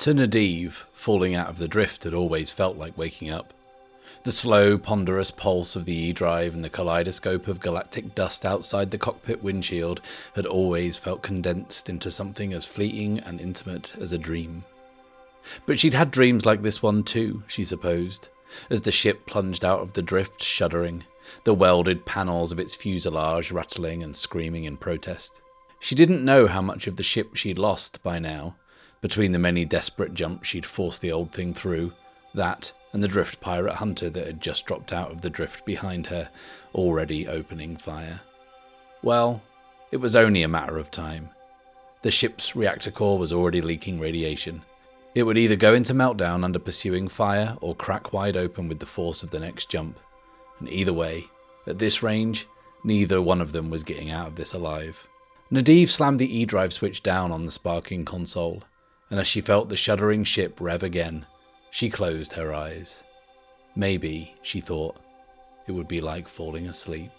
To Nadiv, falling out of the drift had always felt like waking up. The slow, ponderous pulse of the E-drive and the kaleidoscope of galactic dust outside the cockpit windshield had always felt condensed into something as fleeting and intimate as a dream. But she'd had dreams like this one too, she supposed, as the ship plunged out of the drift shuddering, the welded panels of its fuselage rattling and screaming in protest. She didn't know how much of the ship she'd lost by now, between the many desperate jumps she'd forced the old thing through, that and the drift pirate hunter that had just dropped out of the drift behind her, already opening fire. Well, it was only a matter of time. The ship's reactor core was already leaking radiation. It would either go into meltdown under pursuing fire or crack wide open with the force of the next jump. And either way, at this range, neither one of them was getting out of this alive. Nadiv slammed the E-drive switch down on the sparking console, and as she felt the shuddering ship rev again, she closed her eyes. Maybe, she thought, it would be like falling asleep.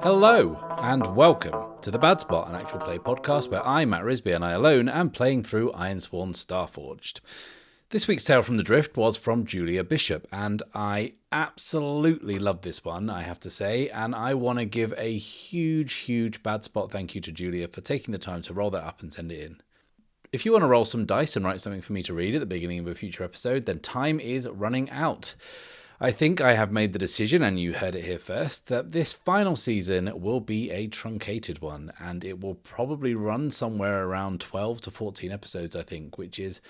Hello, and welcome to The Bad Spot, an actual play podcast where I, Matt Risby, and I alone am playing through Ironsworn Starforged. This week's tale from the Drift was from Julia Bishop, and I absolutely love this one, I have to say, and I want to give a huge Bad Spot thank you to Julia for taking the time to roll that up and send it in. If you want to roll some dice and write something for me to read at the beginning of a future episode, then time is running out. I think I have made the decision, and you heard it here first, that this final season will be a truncated one, and it will probably run somewhere around 12 to 14 episodes, I think, which is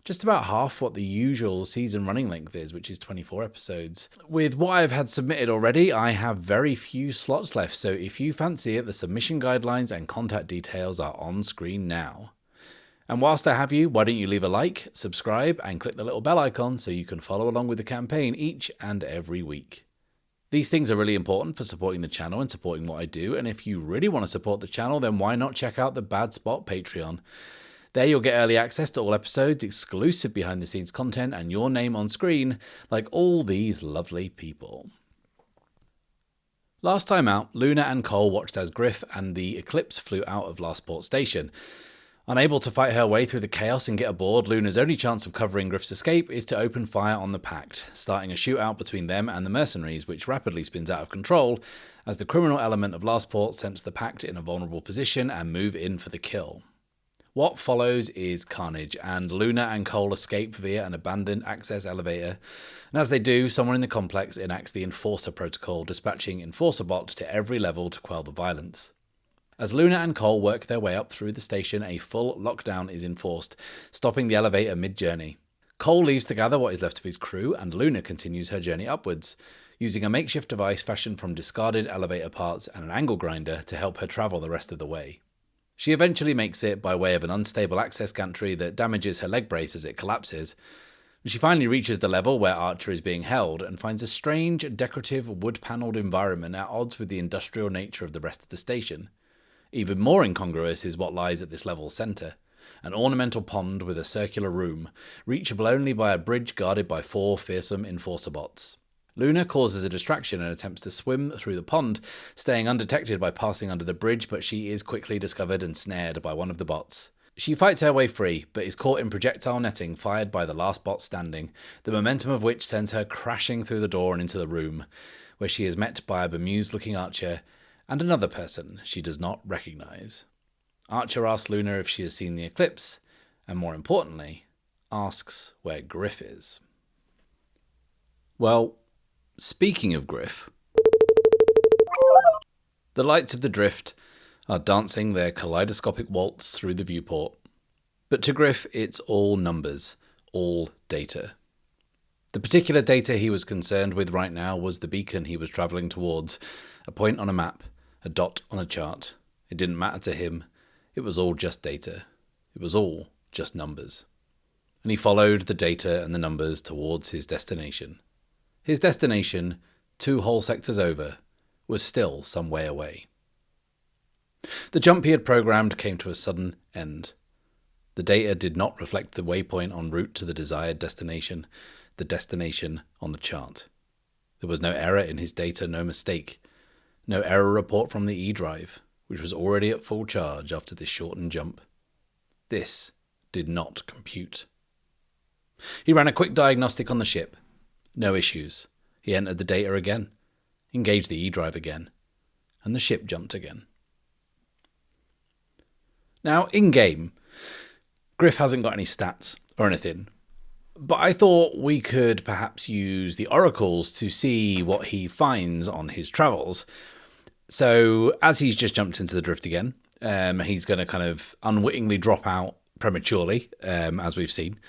just about half what the usual season running length is, which is 24 episodes. With what I've had submitted already, I have very few slots left, so if you fancy it, the submission guidelines and contact details are on screen now. And whilst I have you, why don't you leave a like, subscribe, and click the little bell icon so you can follow along with the campaign each and every week. These things are really important for supporting the channel and supporting what I do, and if you really want to support the channel, then why not check out the Bad Spot Patreon? There you'll get early access to all episodes, exclusive behind-the-scenes content, and your name on screen, like all these lovely people. Last time out, Luna and Cole watched as Griff and the Eclipse flew out of Lastport Station. Unable to fight her way through the chaos and get aboard, Luna's only chance of covering Griff's escape is to open fire on the Pact, starting a shootout between them and the mercenaries, which rapidly spins out of control as the criminal element of Lastport sense the Pact in a vulnerable position and move in for the kill. What follows is carnage, and Luna and Cole escape via an abandoned access elevator, and as they do, someone in the complex enacts the Enforcer Protocol, dispatching Enforcer bots to every level to quell the violence. As Luna and Cole work their way up through the station, a full lockdown is enforced, stopping the elevator mid-journey. Cole leaves to gather what is left of his crew, and Luna continues her journey upwards, using a makeshift device fashioned from discarded elevator parts and an angle grinder to help her travel the rest of the way. She eventually makes it by way of an unstable access gantry that damages her leg brace as it collapses. She finally reaches the level where Archer is being held and finds a strange, decorative, wood-panelled environment at odds with the industrial nature of the rest of the station. Even more incongruous is what lies at this level's centre, an ornamental pond with a circular room, reachable only by a bridge guarded by 4 fearsome enforcer bots. Luna causes a distraction and attempts to swim through the pond, staying undetected by passing under the bridge, but she is quickly discovered and snared by one of the bots. She fights her way free, but is caught in projectile netting fired by the last bot standing, the momentum of which sends her crashing through the door and into the room, where she is met by a bemused-looking Archer and another person she does not recognise. Archer asks Luna if she has seen the Eclipse, and more importantly, asks where Griff is. Well, speaking of Griff, the lights of the Drift are dancing their kaleidoscopic waltz through the viewport, but to Griff it's all numbers, all data. The particular data he was concerned with right now was the beacon he was travelling towards, a point on a map, a dot on a chart. It didn't matter to him. It was all just data. It was all just numbers. And he followed the data and the numbers towards his destination. His destination, 2 whole sectors over, was still some way away. The jump he had programmed came to a sudden end. The data did not reflect the waypoint en route to the desired destination, the destination on the chart. There was no error in his data, no mistake. No error report from the E-drive, which was already at full charge after this shortened jump. This did not compute. He ran a quick diagnostic on the ship. No issues. He entered the data again, engaged the E-drive again, and the ship jumped again. Now, in-game, Griff hasn't got any stats or anything, but I thought we could perhaps use the oracles to see what he finds on his travels. So, as he's just jumped into the drift again, he's going to kind of unwittingly drop out prematurely, as we've seen,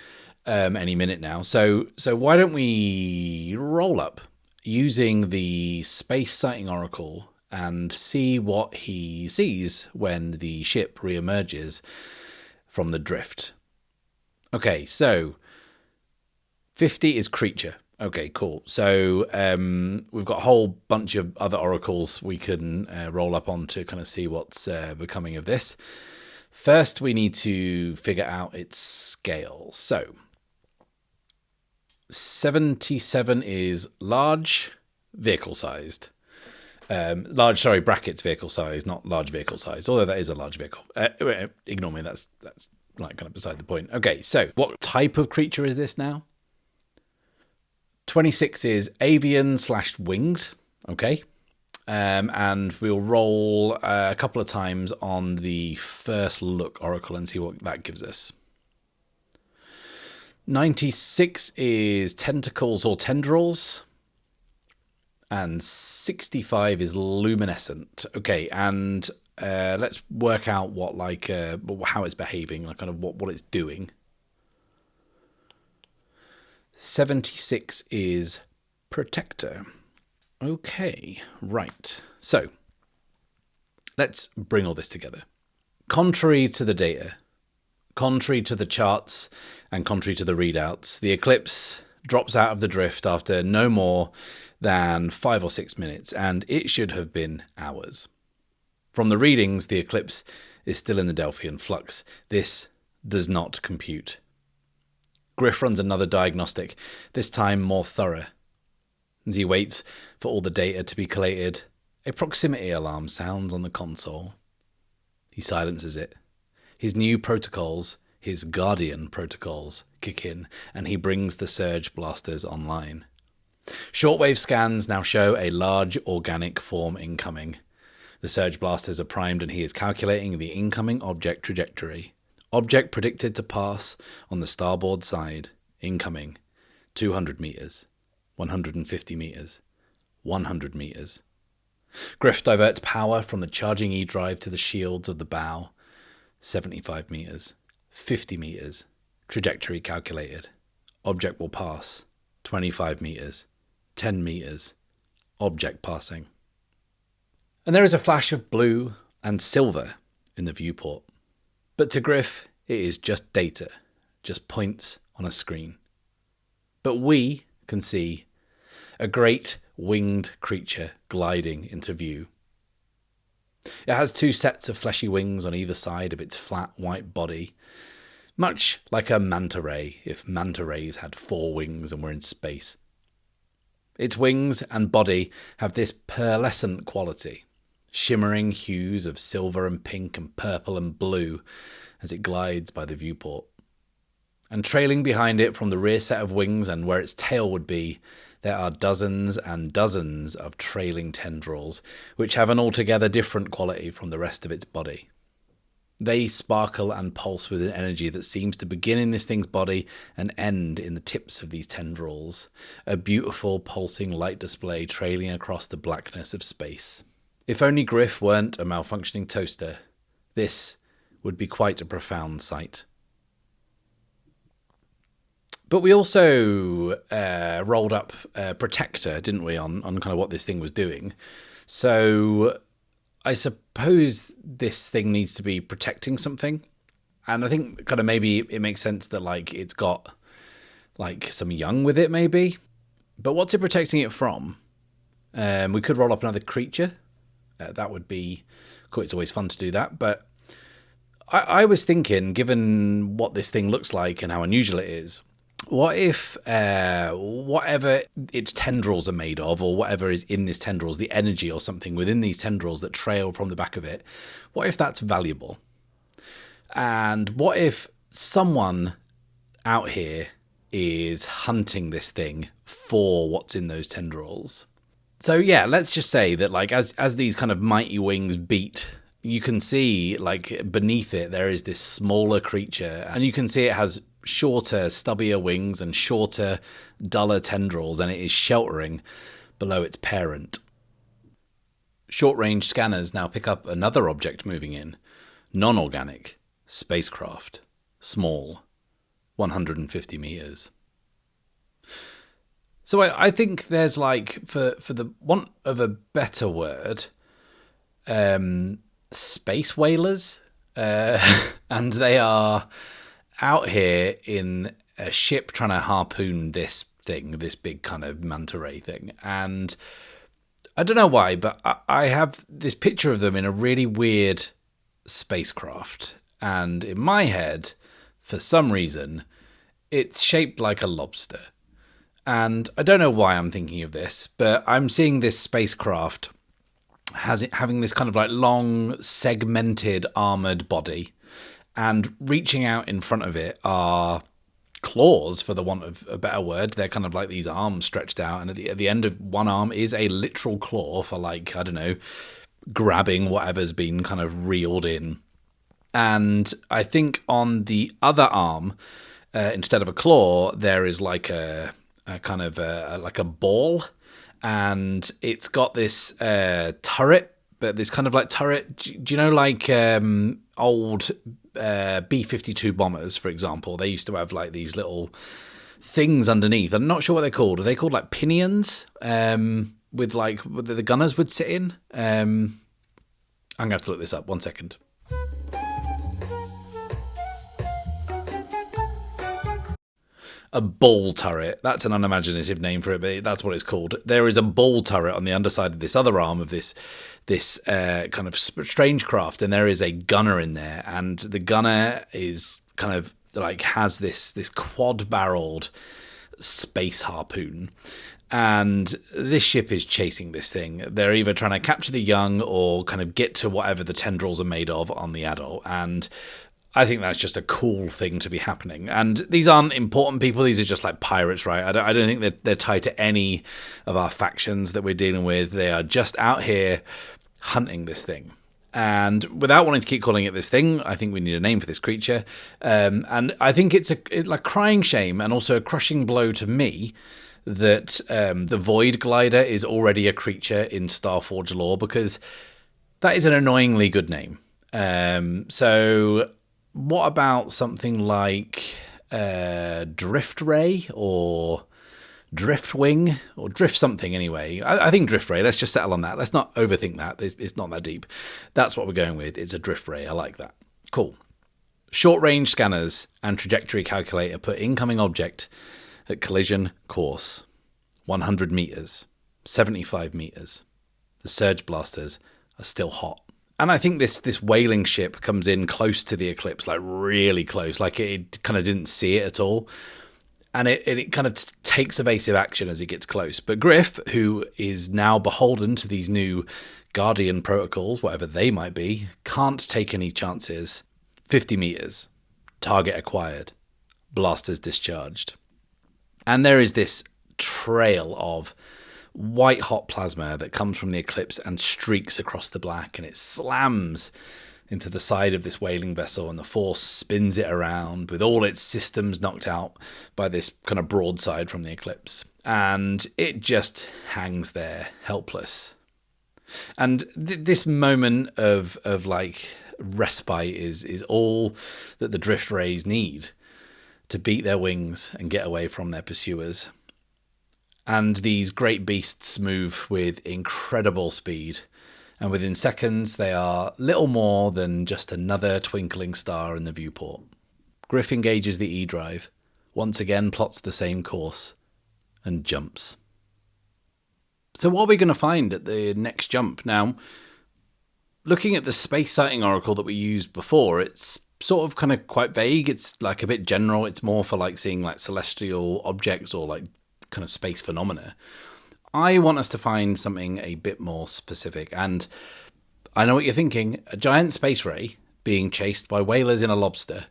any minute now. So why don't we roll up using the space sighting oracle and see what he sees when the ship re-emerges from the drift. Okay, so 50 is creature. Okay, cool. So we've got a whole bunch of other oracles we can roll up on to kind of see what's becoming of this. First, we need to figure out its scale. So 77 is large, vehicle-sized. Brackets vehicle size, not large vehicle size, although that is a large vehicle. Ignore me, that's like kind of beside the point. Okay, so what type of creature is this now? 26 is avian/winged, okay. And we'll roll a couple of times on the first look oracle and see what that gives us. 96 is tentacles or tendrils. And 65 is luminescent. Okay, and let's work out what how it's behaving, like kind of what it's doing. 76 is protector. Okay, right. So let's bring all this together. Contrary to the data, contrary to the charts, and contrary to the readouts, the Eclipse drops out of the drift after no more than 5 or 6 minutes, and it should have been hours. From the readings, the Eclipse is still in the Delphian flux. This does not compute. Griff runs another diagnostic, this time more thorough. As he waits for all the data to be collated, a proximity alarm sounds on the console. He silences it. His new protocols, his Guardian protocols, kick in, and he brings the surge blasters online. Shortwave scans now show a large organic form incoming. The surge blasters are primed and he is calculating the incoming object trajectory. Object predicted to pass on the starboard side. Incoming. 200 meters. 150 meters. 100 meters. Griff diverts power from the charging E-drive to the shields of the bow. 75 meters. 50 meters. Trajectory calculated. Object will pass. 25 meters. 10 meters. Object passing. And there is a flash of blue and silver in the viewport. But to Griff, it is just data, just points on a screen. But we can see a great winged creature gliding into view. It has 2 sets of fleshy wings on either side of its flat white body, much like a manta ray if manta rays had 4 wings and were in space. Its wings and body have this pearlescent quality, shimmering hues of silver and pink and purple and blue as it glides by the viewport. And trailing behind it from the rear set of wings and where its tail would be, there are dozens and dozens of trailing tendrils, which have an altogether different quality from the rest of its body. They sparkle and pulse with an energy that seems to begin in this thing's body and end in the tips of these tendrils, a beautiful pulsing light display trailing across the blackness of space. If only Griff weren't a malfunctioning toaster, this would be quite a profound sight. But we also rolled up Protector, didn't we, on kind of what this thing was doing. So I suppose this thing needs to be protecting something. And I think kind of maybe it makes sense that like it's got like some young with it maybe. But what's it protecting it from? We could roll up another creature. That would be cool. It's always fun to do that. But I was thinking, given what this thing looks like and how unusual it is, what if whatever its tendrils are made of, or whatever is in this tendrils, the energy or something within these tendrils that trail from the back of it, what if that's valuable? And what if someone out here is hunting this thing for what's in those tendrils? So yeah, let's just say that like as these kind of mighty wings beat, you can see like beneath it there is this smaller creature, and you can see it has shorter, stubbier wings and shorter, duller tendrils, and it is sheltering below its parent. Short-range scanners now pick up another object moving in. Non-organic. Spacecraft. Small. 150 meters. So I think there's like, for the want of a better word, space whalers. And they are out here in a ship trying to harpoon this thing, this big kind of manta ray thing. And I don't know why, but I have this picture of them in a really weird spacecraft. And in my head, for some reason, it's shaped like a lobster. And I don't know why I'm thinking of this, but I'm seeing this spacecraft having this kind of like long, segmented, armored body. And reaching out in front of it are claws, for the want of a better word. They're kind of like these arms stretched out. And at the end of one arm is a literal claw for, like, I don't know, grabbing whatever's been kind of reeled in. And I think on the other arm, instead of a claw, there is like a kind of like a ball, and it's got this turret, but this kind of like turret. Do you know, like old B-52 bombers, for example? They used to have like these little things underneath. I'm not sure what they're called. Are they called like pinions? With like the gunners would sit in. I'm gonna have to look this up. 1 second. A ball turret. That's an unimaginative name for it, but that's what it's called. There is a ball turret on the underside of this other arm of this kind of strange craft, and there is a gunner in there, and the gunner is kind of like has this quad-barreled space harpoon, and this ship is chasing this thing. They're either trying to capture the young or kind of get to whatever the tendrils are made of on the adult, and I think that's just a cool thing to be happening. And these aren't important people. These are just like pirates, right? I don't think they're tied to any of our factions that we're dealing with. They are just out here hunting this thing. And without wanting to keep calling it this thing, I think we need a name for this creature. And I think it's like crying shame and also a crushing blow to me that the Void Glider is already a creature in Starforged lore, because that is an annoyingly good name. So what about something like Drift Ray or Drift Wing or Drift something anyway? I think Drift Ray. Let's just settle on that. Let's not overthink that. It's not that deep. That's what we're going with. It's a Drift Ray. I like that. Cool. Short range scanners and trajectory calculator put incoming object at collision course. 100 meters. 75 meters. The surge blasters are still hot. And I think this whaling ship comes in close to the Eclipse, like really close, like it kind of didn't see it at all. And it kind of takes evasive action as it gets close. But Griff, who is now beholden to these new Guardian protocols, whatever they might be, can't take any chances. 50 meters. Target acquired. Blasters discharged. And there is this trail of white hot plasma that comes from the Eclipse and streaks across the black, and it slams into the side of this whaling vessel, and the force spins it around with all its systems knocked out by this kind of broadside from the Eclipse, and it just hangs there helpless. And this moment of like respite is all that the drift rays need to beat their wings and get away from their pursuers. And these great beasts move with incredible speed, and within seconds they are little more than just another twinkling star in the viewport. Griff engages the E-drive, once again plots the same course, and jumps. So what are we going to find at the next jump? Now, looking at the space sighting oracle that we used before, it's sort of kind of quite vague. It's like a bit general. It's more for like seeing like celestial objects or like kind of space phenomena. I want us to find something a bit more specific. And I know what you're thinking. A giant space ray being chased by whalers in a lobster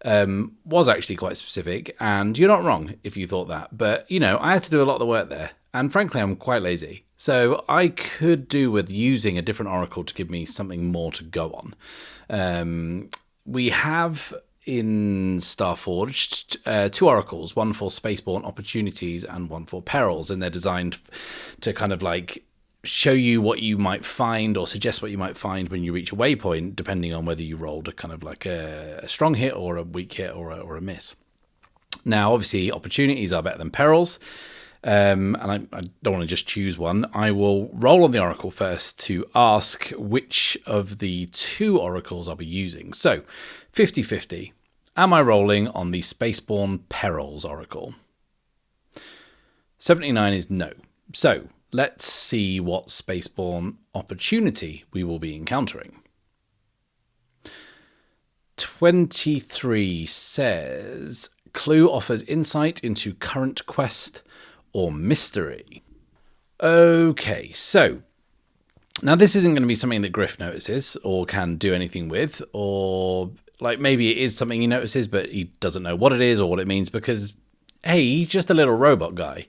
was actually quite specific. And you're not wrong if you thought that. But, I had to do a lot of the work there. And frankly, I'm quite lazy. So I could do with using a different oracle to give me something more to go on. We have in Starforged 2 oracles, one for spaceborne opportunities and one for perils. And they're designed to kind of like show you what you might find or suggest what you might find when you reach a waypoint, depending on whether you rolled a kind of like a strong hit or a weak hit or a miss. Now, obviously, opportunities are better than perils. And I don't want to just choose one. I will roll on the oracle first to ask which of the 2 oracles I'll be using. So, 50-50. Am I rolling on the Spaceborne Perils oracle? 79 is no. So, let's see what Spaceborne opportunity we will be encountering. 23 says, clue offers insight into current quest or mystery. Okay, so now this isn't going to be something that Griff notices or can do anything with, or like maybe it is something he notices but he doesn't know what it is or what it means because, hey, he's just a little robot guy.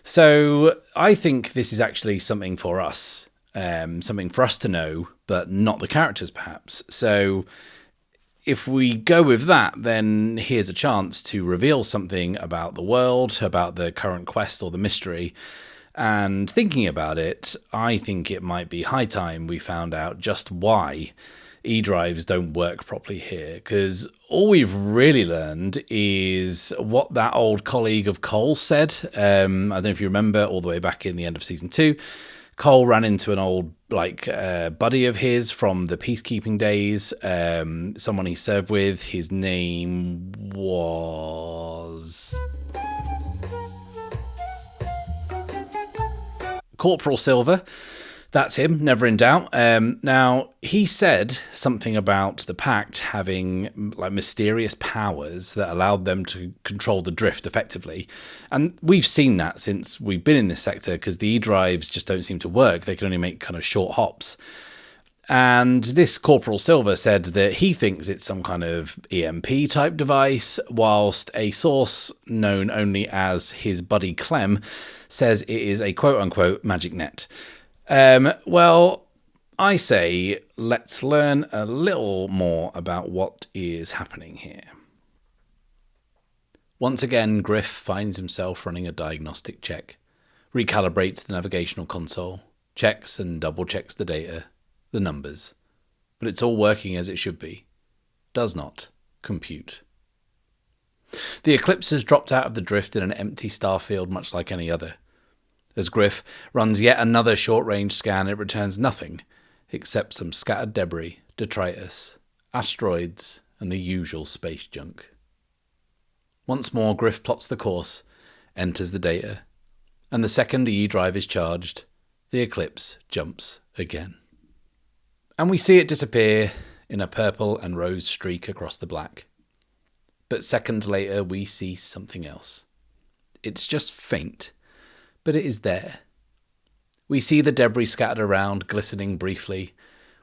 So I think this is actually something for us, something for us to know, but not the characters perhaps. So if we go with that, then here's a chance to reveal something about the world, about the current quest or the mystery. And thinking about it, I think it might be high time we found out just why E-drives don't work properly here. Because all we've really learned is what that old colleague of Cole said. I don't know if you remember, all the way back in the end of Season 2. Cole ran into an old buddy of his from the peacekeeping days, someone he served with. His name was Corporal Silver. That's him, never in doubt. Now, he said something about the Pact having like mysterious powers that allowed them to control the drift effectively. And we've seen that since we've been in this sector because the E-drives just don't seem to work. They can only make kind of short hops. And this Corporal Silver said that he thinks it's some kind of EMP type device, whilst a source known only as his buddy Clem says it is a quote-unquote magic net. Well, I say let's learn a little more about what is happening here. Once again, Griff finds himself running a diagnostic check, recalibrates the navigational console, checks and double-checks the data, the numbers, but it's all working as it should be. Does not compute. The Eclipse has dropped out of the drift in an empty star field much like any other. As Griff runs yet another short-range scan, it returns nothing except some scattered debris, detritus, asteroids, and the usual space junk. Once more, Griff plots the course, enters the data, and the second the E-drive is charged, the Eclipse jumps again. And we see it disappear in a purple and rose streak across the black. But seconds later, we see something else. It's just faint, but it is there. We see the debris scattered around, glistening briefly,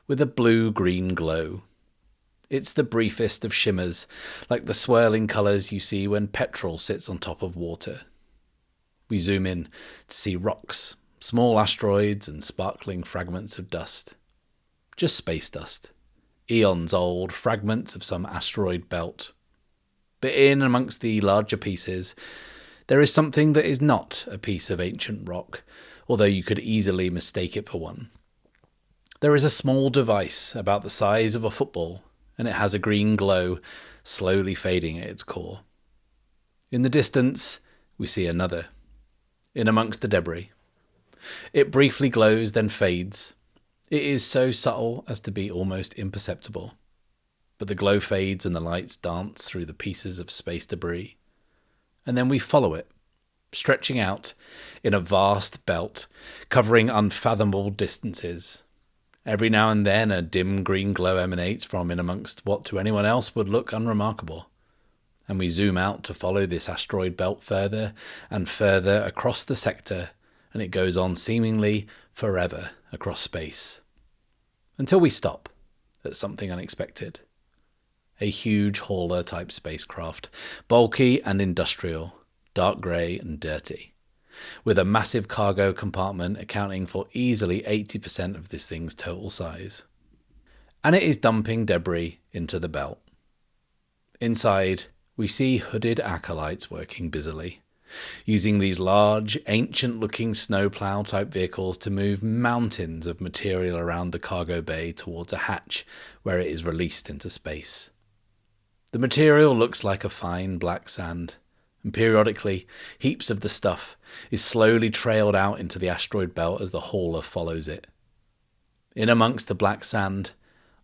with a blue-green glow. It's the briefest of shimmers, like the swirling colours you see when petrol sits on top of water. We zoom in to see rocks, small asteroids and sparkling fragments of dust. Just space dust. Eons old, fragments of some asteroid belt. But in amongst the larger pieces, there is something that is not a piece of ancient rock, although you could easily mistake it for one. There is a small device about the size of a football, and it has a green glow slowly fading at its core. In the distance, we see another, in amongst the debris. It briefly glows, then fades. It is so subtle as to be almost imperceptible, but the glow fades and the lights dance through the pieces of space debris. And then we follow it, stretching out in a vast belt, covering unfathomable distances. Every now and then a dim green glow emanates from in amongst what to anyone else would look unremarkable. And we zoom out to follow this asteroid belt further and further across the sector, and it goes on seemingly forever across space. Until we stop at something unexpected. A huge hauler-type spacecraft, bulky and industrial, dark grey and dirty, with a massive cargo compartment accounting for easily 80% of this thing's total size. And it is dumping debris into the belt. Inside, we see hooded acolytes working busily, using these large, ancient-looking snowplow-type vehicles to move mountains of material around the cargo bay towards a hatch where it is released into space. The material looks like a fine black sand, and periodically, heaps of the stuff is slowly trailed out into the asteroid belt as the hauler follows it. In amongst the black sand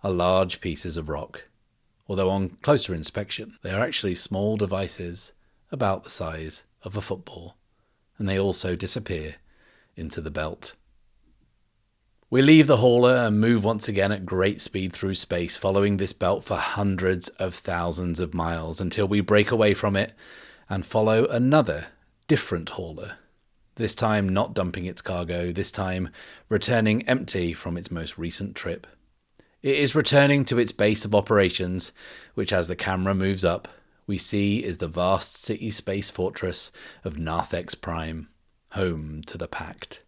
are large pieces of rock, although on closer inspection they are actually small devices about the size of a football, and they also disappear into the belt. We leave the hauler and move once again at great speed through space, following this belt for hundreds of thousands of miles until we break away from it and follow another, different hauler. This time not dumping its cargo, this time returning empty from its most recent trip. It is returning to its base of operations, which as the camera moves up, we see is the vast city space fortress of Narthex Prime, home to the Pact.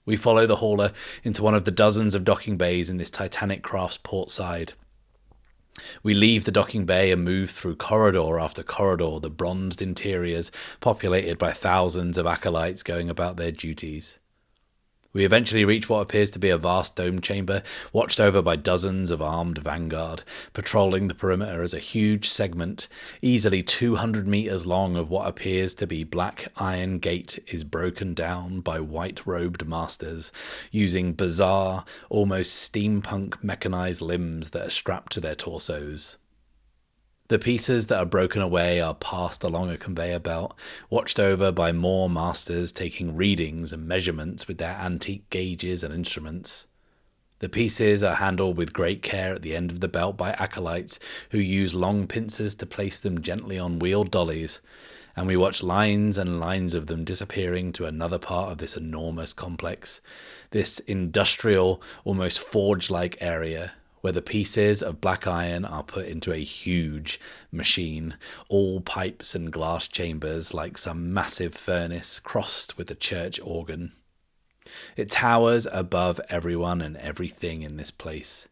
We follow the hauler into one of the dozens of docking bays in this Titanic craft's port side. We leave the docking bay and move through corridor after corridor, the bronzed interiors populated by thousands of acolytes going about their duties. We eventually reach what appears to be a vast dome chamber, watched over by dozens of armed vanguard, patrolling the perimeter as a huge segment, easily 200 meters long, of what appears to be black iron gate is broken down by white-robed masters, using bizarre, almost steampunk mechanized limbs that are strapped to their torsos. The pieces that are broken away are passed along a conveyor belt, watched over by more masters taking readings and measurements with their antique gauges and instruments. The pieces are handled with great care at the end of the belt by acolytes who use long pincers to place them gently on wheeled dollies, and we watch lines and lines of them disappearing to another part of this enormous complex, this industrial, almost forge-like area, where the pieces of black iron are put into a huge machine, all pipes and glass chambers like some massive furnace crossed with a church organ. It towers above everyone and everything in this place.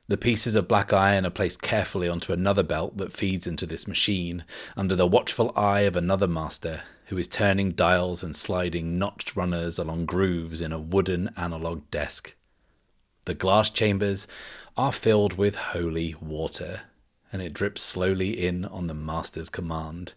The pieces of black iron are placed carefully onto another belt that feeds into this machine, under the watchful eye of another master, who is turning dials and sliding notched runners along grooves in a wooden analog desk. The glass chambers are filled with holy water, and it drips slowly in on the master's command,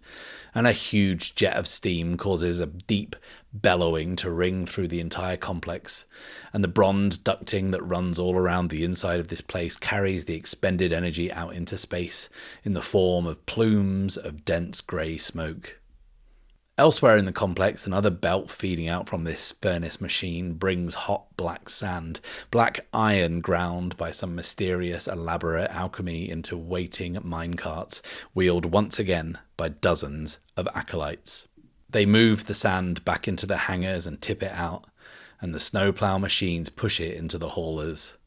and a huge jet of steam causes a deep bellowing to ring through the entire complex, and the bronze ducting that runs all around the inside of this place carries the expended energy out into space in the form of plumes of dense grey smoke. Elsewhere in the complex, another belt feeding out from this furnace machine brings hot black sand, black iron ground by some mysterious elaborate alchemy into waiting minecarts, wheeled once again by dozens of acolytes. They move the sand back into the hangars and tip it out, and the snowplow machines push it into the haulers.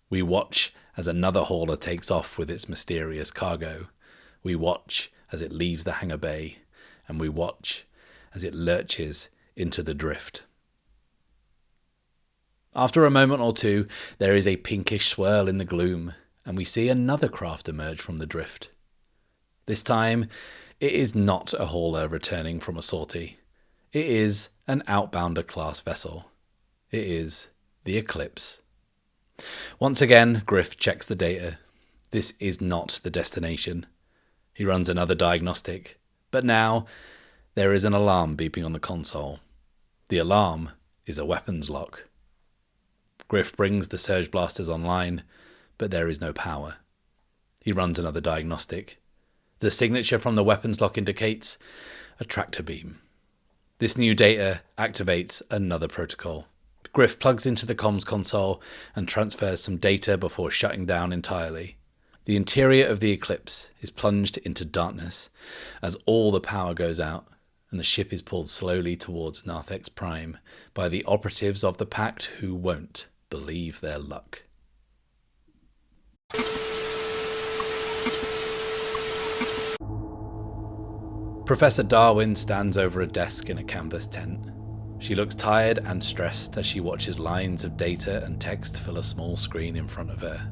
We watch as another hauler takes off with its mysterious cargo. We watch as it leaves the hangar bay, and we watch as it lurches into the drift. After a moment or two, there is a pinkish swirl in the gloom, and we see another craft emerge from the drift. This time, it is not a hauler returning from a sortie. It is an Outbounder-class vessel. It is the Eclipse. Once again, Griff checks the data. This is not the destination. He runs another diagnostic, but now there is an alarm beeping on the console. The alarm is a weapons lock. Griff brings the surge blasters online, but there is no power. He runs another diagnostic. The signature from the weapons lock indicates a tractor beam. This new data activates another protocol. Griff plugs into the comms console and transfers some data before shutting down entirely. The interior of the Eclipse is plunged into darkness as all the power goes out, and the ship is pulled slowly towards Narthex Prime by the operatives of the Pact who won't believe their luck. Professor Darwin stands over a desk in a canvas tent. She looks tired and stressed as she watches lines of data and text fill a small screen in front of her.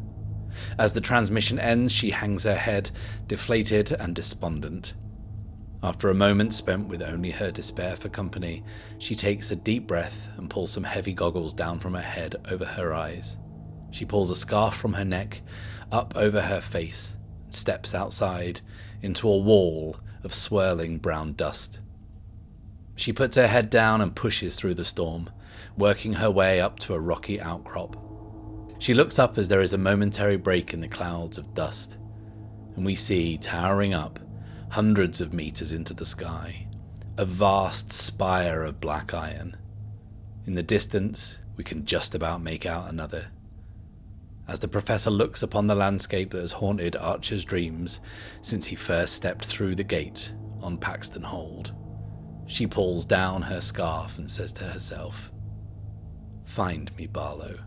As the transmission ends, she hangs her head, deflated and despondent. After a moment spent with only her despair for company, she takes a deep breath and pulls some heavy goggles down from her head over her eyes. She pulls a scarf from her neck, up over her face, and steps outside into a wall of swirling brown dust. She puts her head down and pushes through the storm, working her way up to a rocky outcrop. She looks up as there is a momentary break in the clouds of dust, and we see, towering up, hundreds of meters into the sky, a vast spire of black iron. In the distance, we can just about make out another. As the professor looks upon the landscape that has haunted Archer's dreams since he first stepped through the gate on Paxton Hold, she pulls down her scarf and says to herself, "Find me, Barlow.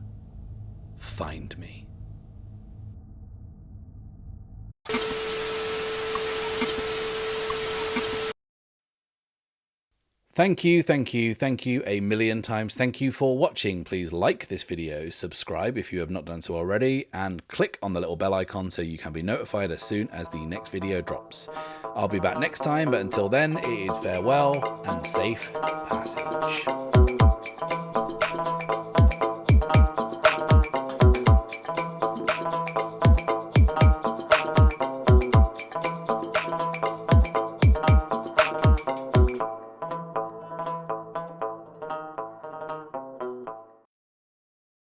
Find me." Thank you a million times. Thank you for watching. Please like this video, subscribe if you have not done so already, and click on the little bell icon so you can be notified as soon as the next video drops. I'll be back next time, but until then, it is farewell and safe passage.